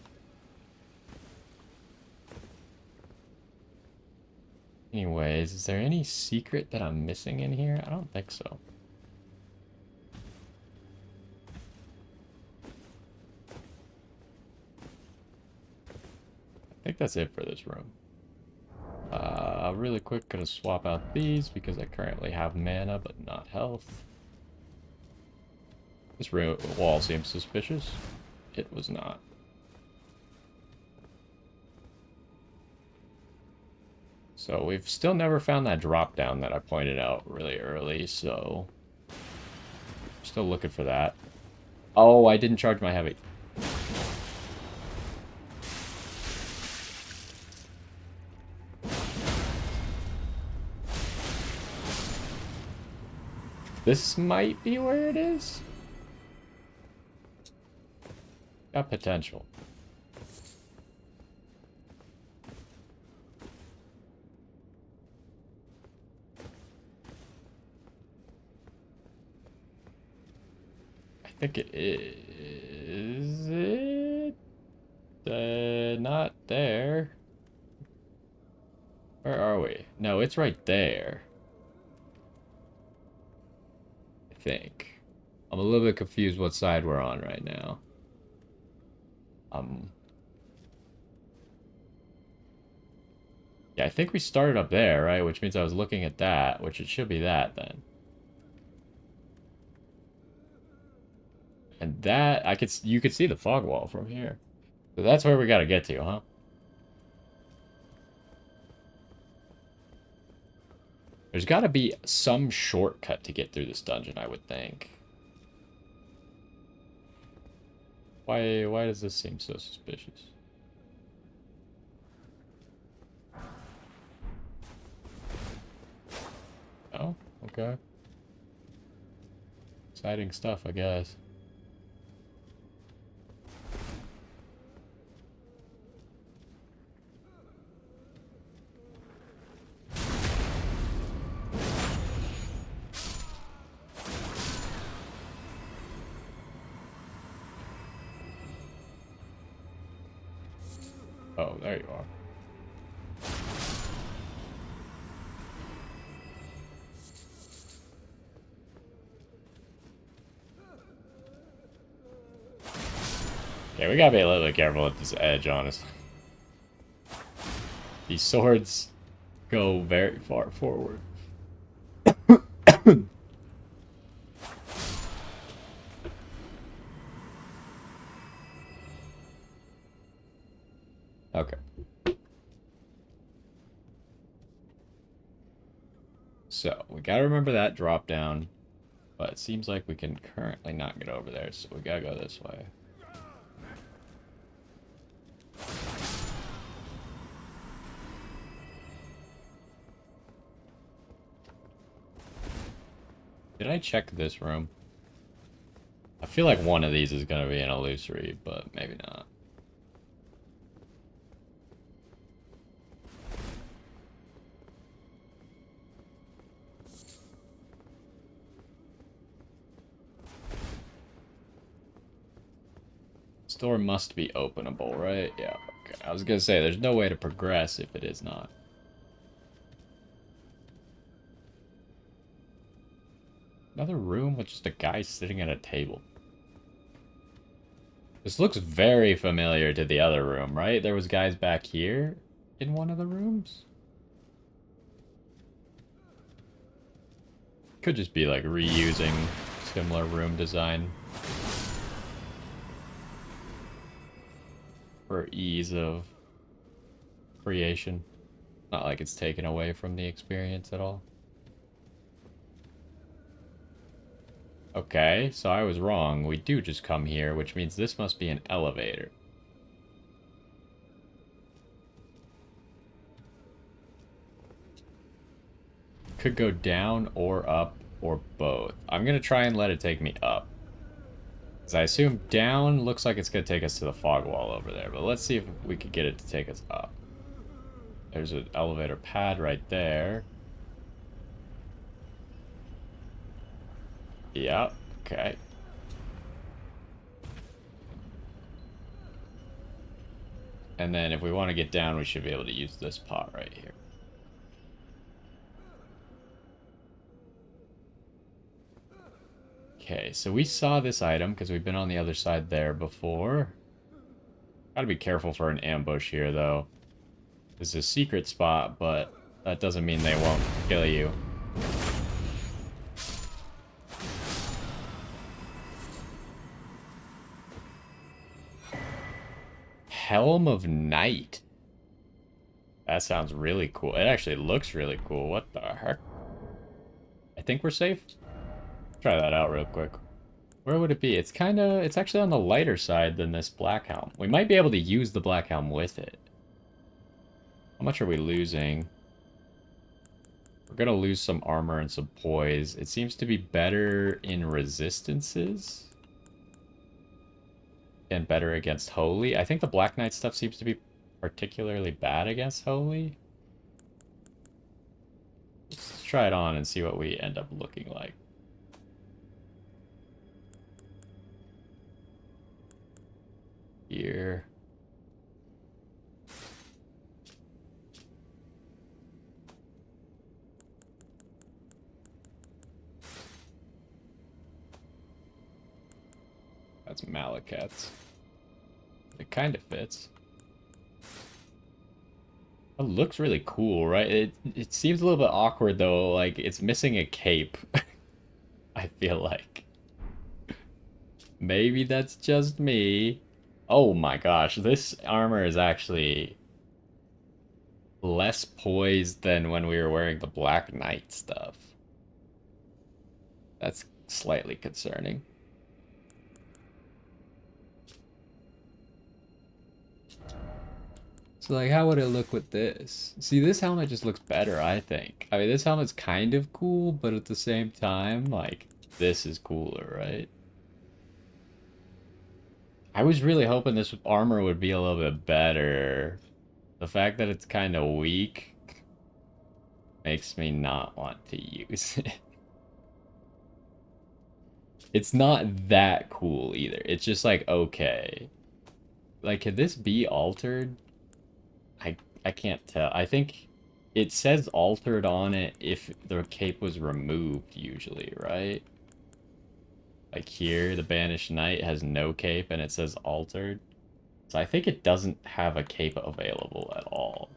Anyways, is there any secret that I'm missing in here? I don't think so. I think that's it for this room. Really quick, gonna swap out these because I currently have mana but not health. This wall seems suspicious. It was not. So we've still never found that drop down that I pointed out really early, so still looking for that. Oh, I didn't charge my heavy. This might be where it is. Got potential. I think it is it. Not there. Where are we? No, it's right there. I think. I'm a little bit confused what side we're on right now. Yeah, I think we started up there, right? Which means I was looking at that, which it should be that then. And that you could see the fog wall from here. So that's where we gotta get to, huh? There's gotta be some shortcut to get through this dungeon, I would think. Why does this seem so suspicious? Oh, okay. Exciting stuff, I guess. Oh, there you are. Okay, we gotta be a little bit careful at this edge, honestly. These swords go very far forward. Okay. So, we gotta remember that drop down. But it seems like we can currently not get over there, so we gotta go this way. Did I check this room? I feel like one of these is gonna be an illusory, but maybe not. This door must be openable, right? Yeah, okay. I was gonna say, there's no way to progress if it is not. Another room with just a guy sitting at a table. This looks very familiar to the other room, right? There was guys back here in one of the rooms? Could just be like reusing similar room design for ease of creation. Not like it's taken away from the experience at all. Okay, so I was wrong. We do just come here, which means this must be an elevator. Could go down or up or both. I'm gonna try and let it take me up. Because I assume down looks like it's gonna take us to the fog wall over there, but let's see if we could get it to take us up. There's an elevator pad right there. Yeah, okay. And then if we want to get down, we should be able to use this pot right here. Okay, so we saw this item because we've been on the other side there before. Gotta be careful for an ambush here, though. This is a secret spot, but that doesn't mean they won't kill you. Helm of Night. That sounds really cool. It actually looks really cool. What the heck? I think we're safe. Try that out real quick. Where would it be? It's actually on the lighter side than this black helm. We might be able to use the black helm with it. How much are we losing? We're gonna lose some armor and some poise. It seems to be better in resistances. And better against Holy. I think the Black Knight stuff seems to be particularly bad against Holy. Let's try it on and see what we end up looking like. Here. That's Malekith's. It kind of fits. It looks really cool, right? It seems a little bit awkward though, like it's missing a cape. I feel like. Maybe that's just me. Oh my gosh, this armor is actually less poised than when we were wearing the Black Knight stuff. That's slightly concerning. So, like, how would it look with this? See, this helmet just looks better, I think. I mean, this helmet's kind of cool, but at the same time, like, this is cooler, right? I was really hoping this armor would be a little bit better. The fact that it's kind of weak makes me not want to use it. It's not that cool either. It's just like, okay. Like, could this be altered? I can't tell. I think it says altered on it if the cape was removed usually, right? Like here, the Banished Knight has no cape and it says altered. So I think it doesn't have a cape available at all.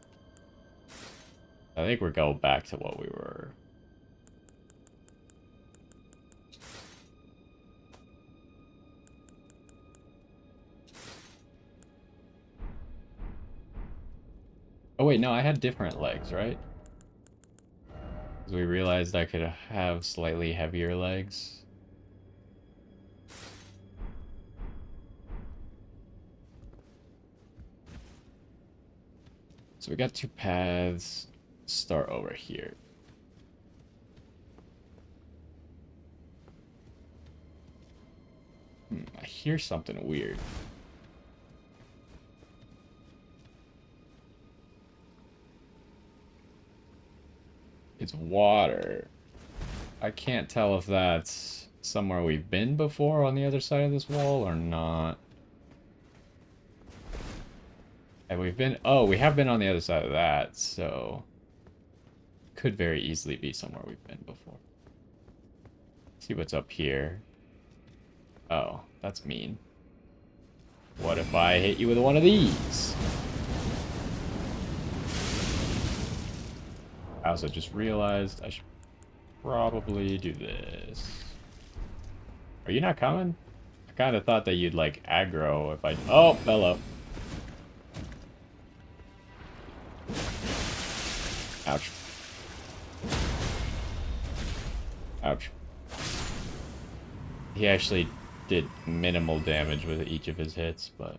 I think we're going back to what we were. Oh wait, no, I had different legs, right? Because we realized I could have slightly heavier legs. So we got two paths. Start over here. I hear something weird. It's water. I can't tell if that's somewhere we've been before on the other side of this wall or not. And we've been... Oh, we have been on the other side of that, so... Could very easily be somewhere we've been before. See what's up here. Oh, that's mean. What if I hit you with one of these? I also just realized I should probably do this. Are you not coming? I kind of thought that you'd, like, aggro if I... Oh, hello. Ouch. Ouch. He actually did minimal damage with each of his hits, but...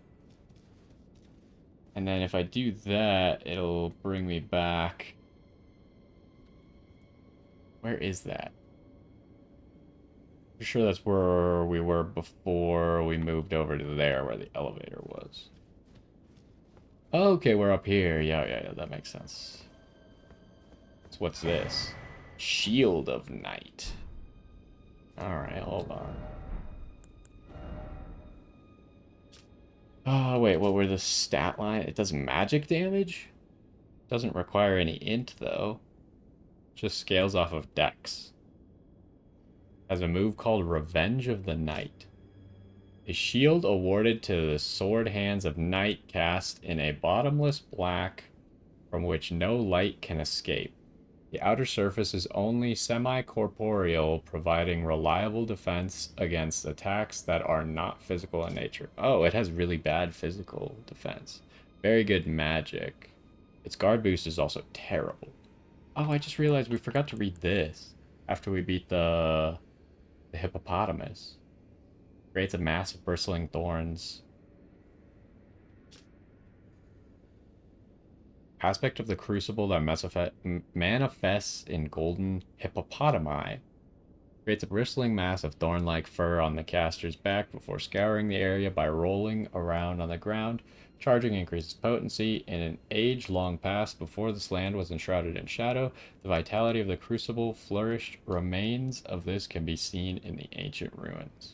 And then if I do that, it'll bring me back... Where is that? I'm sure that's where we were before we moved over to there, where the elevator was. Okay, we're up here. Yeah, that makes sense. So what's this? Shield of Night. Alright, hold on. Oh, wait, what were the stat line? It does magic damage? Doesn't require any int, though. Just scales off of dex. Has a move called Revenge of the Night. A shield awarded to the sword hands of Night cast in a bottomless black from which no light can escape. The outer surface is only semi-corporeal, providing reliable defense against attacks that are not physical in nature. Oh, it has really bad physical defense. Very good magic. Its guard boost is also terrible. Oh, I just realized we forgot to read this after we beat the hippopotamus. Creates a mass of bristling thorns. Aspect of the crucible that manifests in golden hippopotami. Creates a bristling mass of thorn-like fur on the caster's back before scouring the area by rolling around on the ground. Charging increases potency. In an age long past, before this land was enshrouded in shadow, the vitality of the crucible flourished. Remains of this can be seen in the ancient ruins.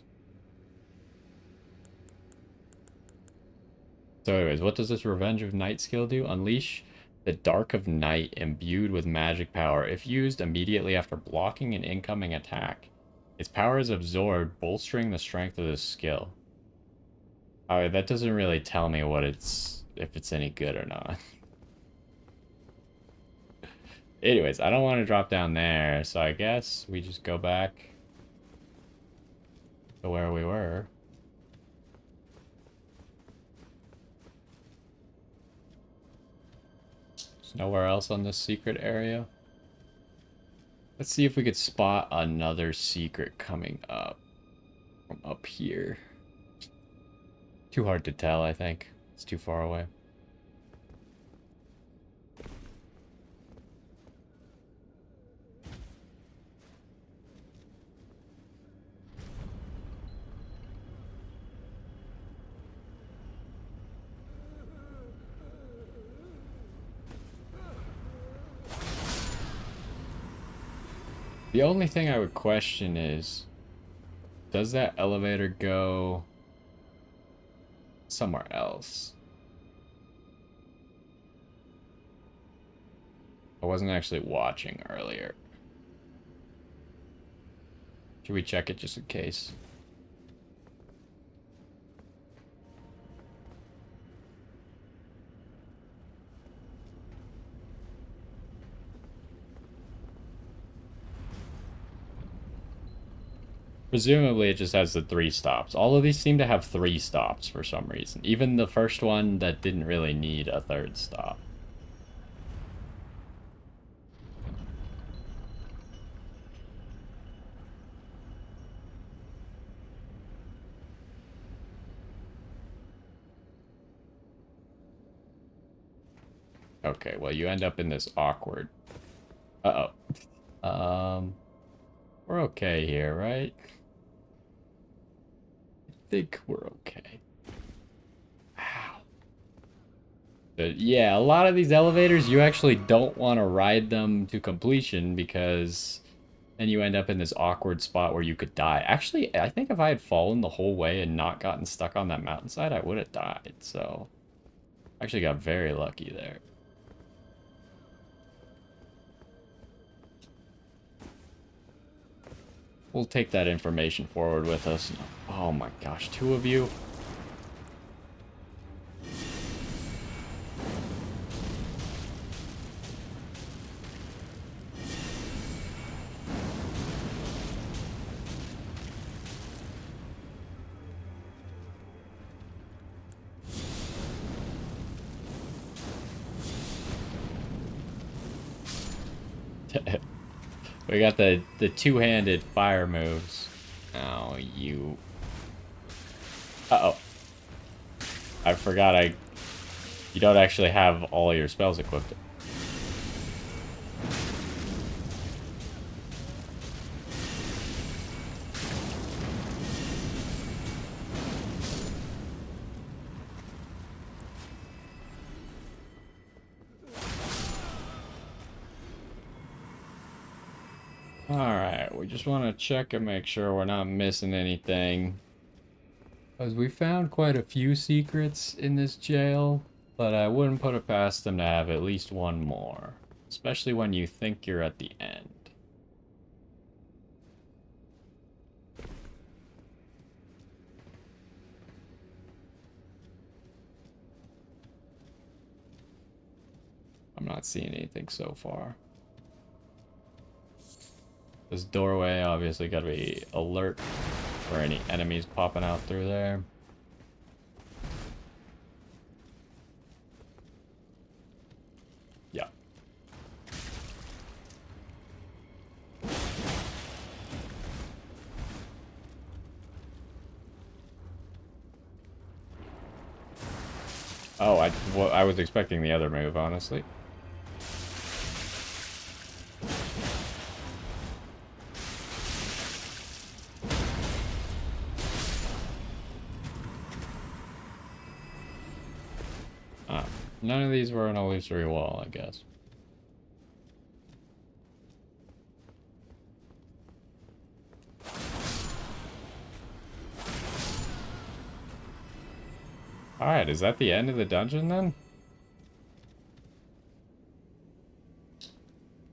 So anyways, what does this Revenge of Night skill do? Unleash the Dark of Night imbued with magic power. If used immediately after blocking an incoming attack, its power is absorbed, bolstering the strength of this skill. Alright, that doesn't really tell me what if it's any good or not. Anyways, I don't want to drop down there, so I guess we just go back to where we were. There's nowhere else on this secret area. Let's see if we could spot another secret coming up from up here. Too hard to tell, I think. It's too far away. The only thing I would question is, does that elevator go somewhere else? I wasn't actually watching earlier. Should we check it just in case? Presumably it just has the 3 stops. All of these seem to have 3 stops for some reason. Even the first one that didn't really need a 3rd stop. Okay, well you end up in this awkward... Uh-oh. We're okay here, right? I think we're okay. Ow. But yeah, a lot of these elevators, you actually don't want to ride them to completion because then you end up in this awkward spot where you could die. Actually, I think if I had fallen the whole way and not gotten stuck on that mountainside, I would have died. So, I actually got very lucky there. We'll take that information forward with us. Oh my gosh, 2 of you? We got the two-handed fire moves. Oh, you... Uh-oh. I forgot you don't actually have all your spells equipped. Alright, we just want to check and make sure we're not missing anything. Because we found quite a few secrets in this jail, but I wouldn't put it past them to have at least one more. Especially when you think you're at the end. I'm not seeing anything so far. This doorway, obviously gotta be alert for any enemies popping out through there. Yeah. Oh, well, I was expecting the other move, honestly. None of these were an illusory wall, I guess. Alright, is that the end of the dungeon then?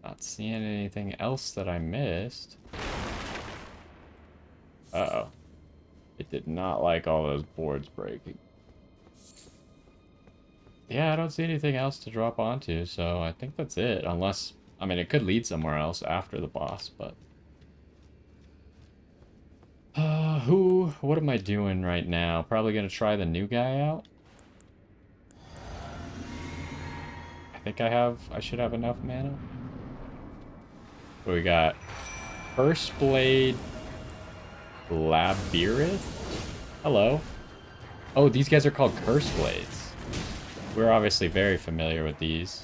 Not seeing anything else that I missed. Uh-oh. It did not like all those boards breaking. Yeah, I don't see anything else to drop onto, so I think that's it. Unless, I mean, it could lead somewhere else after the boss, but... what am I doing right now? Probably gonna try the new guy out? I should have enough mana. What we got? First Blade Labyrinth? Hello. Oh, these guys are called Curse Blades. We're obviously very familiar with these.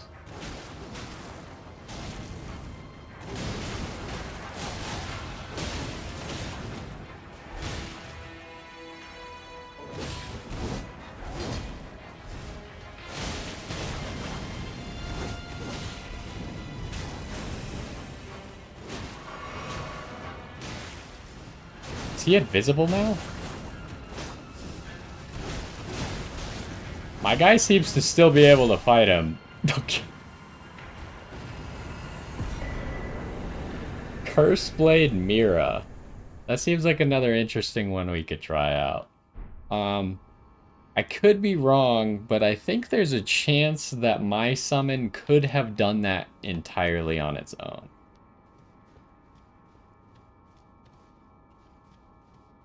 Is he invisible now? My guy seems to still be able to fight him. Okay. Curse Blade Mira. That seems like another interesting one we could try out. I could be wrong, but I think there's a chance that my summon could have done that entirely on its own.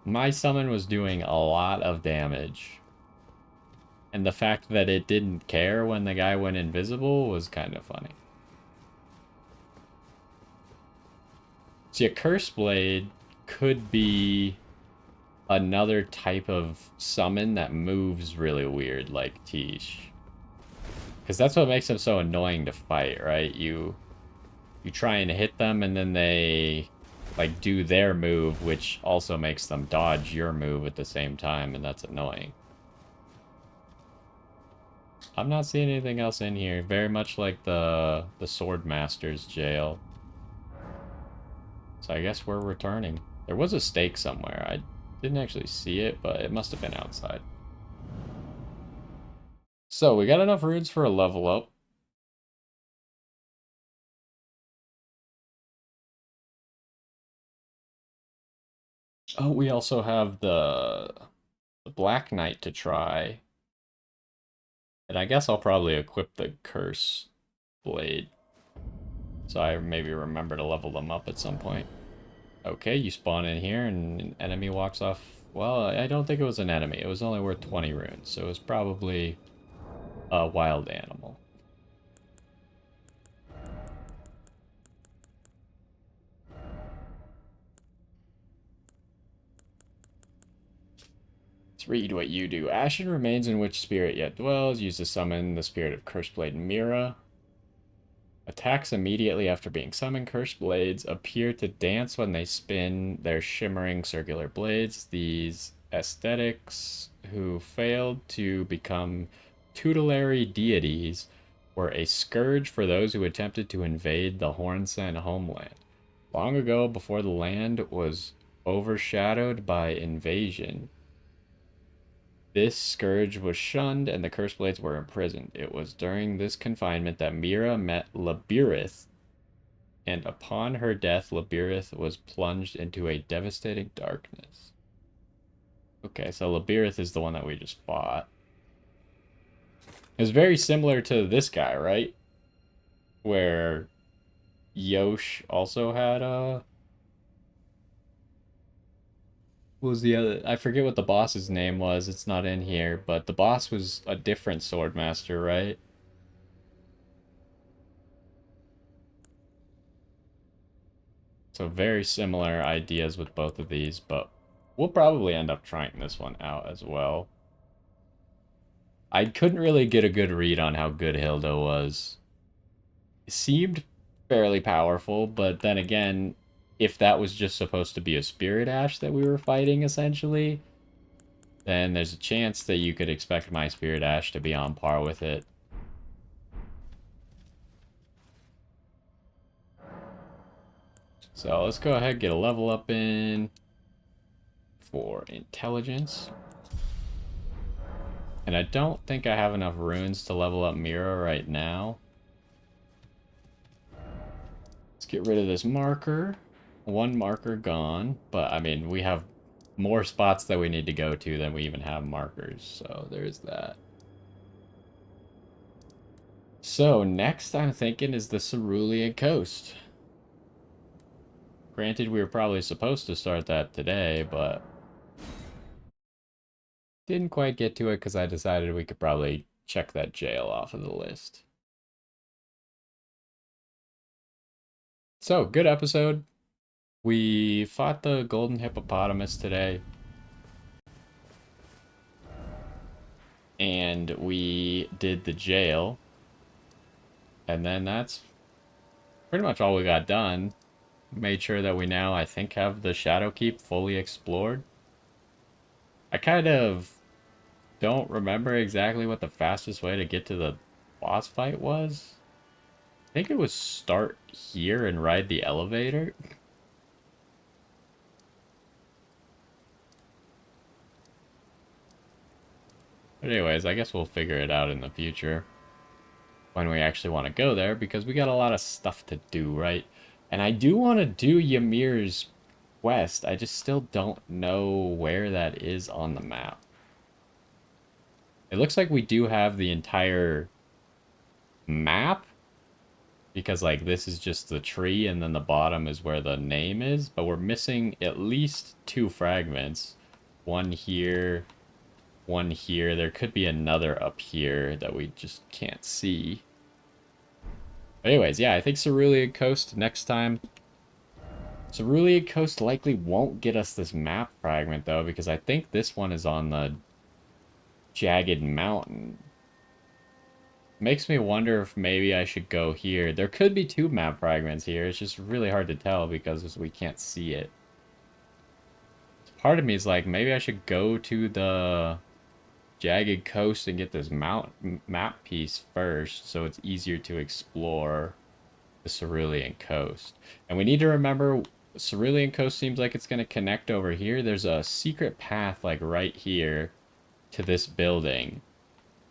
My summon was doing a lot of damage. And the fact that it didn't care when the guy went invisible was kind of funny. See, a Curse Blade could be another type of summon that moves really weird, like Tish. Because that's what makes them so annoying to fight, right? You try and hit them, and then they like do their move, which also makes them dodge your move at the same time, and that's annoying. I'm not seeing anything else in here. Very much like the Sword Master's jail. So I guess we're returning. There was a stake somewhere. I didn't actually see it, but it must have been outside. So we got enough runes for a level up. Oh, we also have the Black Knight to try. And I guess I'll probably equip the Curse Blade. So I maybe remember to level them up at some point. Okay, you spawn in here and an enemy walks off. Well, I don't think it was an enemy. It was only worth 20 runes, so it was probably a wild animal. Let's read what you do. Ashen remains in which spirit yet dwells. Use to summon the spirit of Curseblade Mira. Attacks immediately after being summoned. Cursed blades appear to dance when they spin their shimmering circular blades. These aesthetics who failed to become tutelary deities were a scourge for those who attempted to invade the Hornsent homeland. Long ago, before the land was overshadowed by invasion, this scourge was shunned and the Curse Blades were imprisoned. It was during this confinement that Mira met Labirith, and upon her death, Labirith was plunged into a devastating darkness. Okay, so Labirith is the one that we just fought. It's very similar to this guy, right? Where Yosh also had a... What was the other? I forget what the boss's name was. It's not in here, but the boss was a different swordmaster, right? So very similar ideas with both of these, but we'll probably end up trying this one out as well. I couldn't really get a good read on how good Hilda was. It seemed fairly powerful, but then again, if that was just supposed to be a Spirit Ash that we were fighting, essentially, then there's a chance that you could expect my Spirit Ash to be on par with it. So let's go ahead and get a level up in for intelligence. And I don't think I have enough runes to level up Mira right now. Let's get rid of this marker. One marker gone, but I mean, we have more spots that we need to go to than we even have markers, so there's that. So next I'm thinking is the Cerulean Coast. Granted, we were probably supposed to start that today, but didn't quite get to it because I decided we could probably check that jail off of the list. So, good episode. We fought the golden hippopotamus today. And we did the jail. And then that's pretty much all we got done. Made sure that we now, I think, have the Shadow Keep fully explored. I kind of don't remember exactly what the fastest way to get to the boss fight was. I think it was start here and ride the elevator. But anyways, I guess we'll figure it out in the future when we actually want to go there, because we got a lot of stuff to do, right? And I do want to do Ymir's quest. I just still don't know where that is on the map. It looks like we do have the entire map, because like this is just the tree and then the bottom is where the name is, but we're missing at least 2 fragments. One here, one here. There could be another up here that we just can't see. But anyways, yeah, I think Cerulean Coast next time. Cerulean Coast likely won't get us this map fragment, though, because I think this one is on the jagged mountain. Makes me wonder if maybe I should go here. There could be 2 map fragments here. It's just really hard to tell because we can't see it. Part of me is like, maybe I should go to the jagged coast and get this map piece first, so it's easier to explore the Cerulean Coast. And we need to remember, Cerulean Coast seems like it's going to connect over here. There's a secret path like right here to this building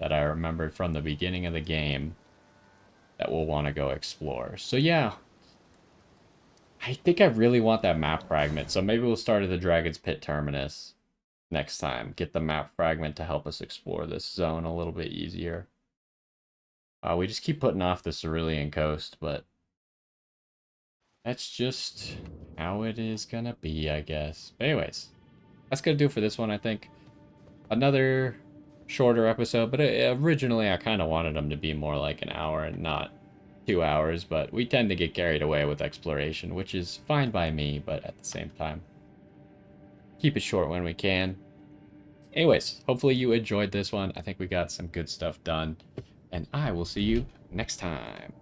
that I remembered from the beginning of the game that we'll want to go explore. So yeah, I think I really want that map fragment, so maybe we'll start at the Dragon's Pit Terminus next time. Get the map fragment to help us explore this zone a little bit easier. We just keep putting off the Cerulean Coast, but that's just how it is gonna be, I guess. But anyways, that's gonna do it for this one, I think. Another shorter episode, but originally I kind of wanted them to be more like an hour and not 2 hours, but we tend to get carried away with exploration, which is fine by me, but at the same time, keep it short when we can. Anyways, hopefully you enjoyed this one. I think we got some good stuff done, and I will see you next time.